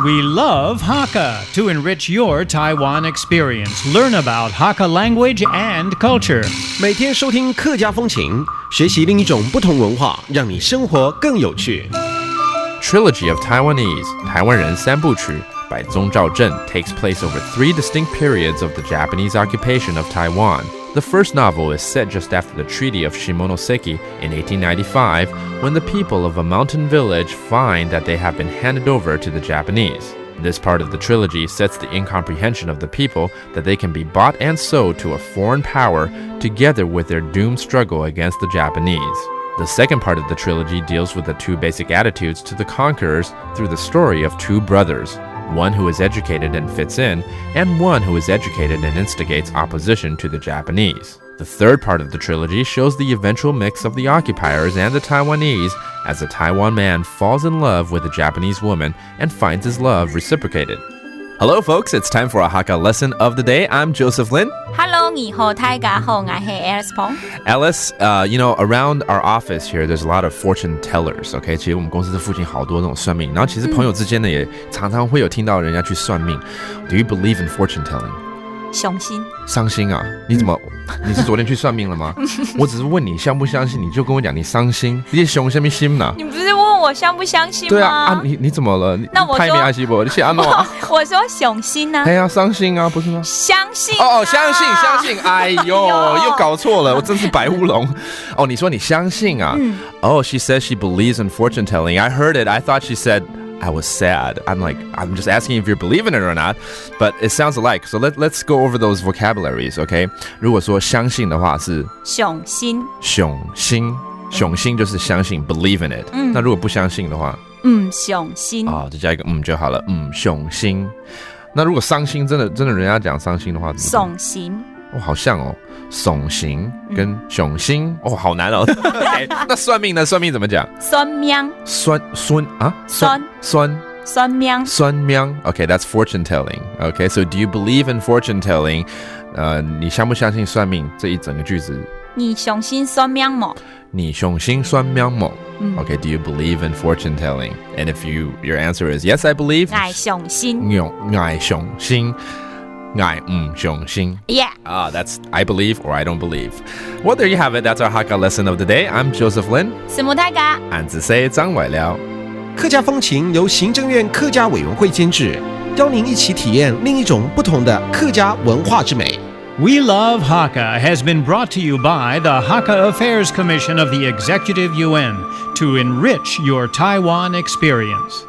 We love Hakka to enrich your Taiwan experience. Learn about Hakka language and culture. 每天收听客家风情，学习另一种不同文化，让你生活更有趣。Trilogy of Taiwanese, 台湾人三部曲 by 宗兆正 takes place over 3 distinct periods of the Japanese occupation of Taiwan. The first novel is set just after the Treaty of Shimonoseki in 1895, when the people of a mountain village find that they have been handed over to the Japanese. This part of the trilogy sets the incomprehension of the people that they can be bought and sold to a foreign power together with their doomed struggle against the Japanese. The second part of the trilogy deals with the two basic attitudes to the conquerors through the story of two brothers, one who is educated and fits in, and one who is educated and instigates opposition to the Japanese. The third part of the trilogy shows the eventual mix of the occupiers and the Taiwanese as a Taiwan man falls in love with a Japanese woman and finds his love reciprocated. Hello folks, it's time for a Hakka lesson of the day. I'm Joseph Lin. Hello, 你好，大家好，我是 Alice Pong. Alice, around our office here, there's a lot of fortune tellers, okay? 其实我们公司的附近好多那种算命，然后其实朋友之间呢也常常会有听到人家去算命。Do you believe in fortune telling? 相信。伤心啊？你是昨天去算命了吗？我只是问你相不相信，你就跟我讲你伤心，你伤什么心呢？你不是问我相不相信吗？对啊，你怎么了？那我说拍没爱惜不？你写安诺啊？我说相信啊。哎呀，伤心啊，不是吗？相信、哦，相信，哎呦，又搞错了，我真是白乌龙。哦，你说你相信啊？Oh, she says she believes in fortune telling. I heard it. I thought she said I was sad. I'm just asking if you're believing it or not, but it sounds alike. So let's go over those vocabularies, okay? 如果说相信的话是相信，相信就是相信 believe in it. 那如果不相信的话，相信就加一个就好了。相信。那如果伤心，真的人家讲伤心的话，伤心。哦，好像哦，怂心跟雄心哦，好难哦。okay, 那算命呢？算命怎么讲？算命。算命。Okay, that's fortune telling. Okay, so do you believe in fortune telling? 你相不相信算命这一整个句子？你相信算命吗？你相信算命吗？Okay, do you believe in fortune telling? And if your answer is yes, I believe. 我相信。我相信。I相信. Yeah. That's I believe or I don't believe. Well, there you have it. That's our Hakka lesson of the day. I'm Joseph Lin. 是母大家。俺只say张伟了。客家风情由行政院客家委员会监制，邀您一起体验另一种不同的客家文化之美。We Love Hakka has been brought to you by the Hakka Affairs Commission of the Executive Yuan to enrich your Taiwan experience.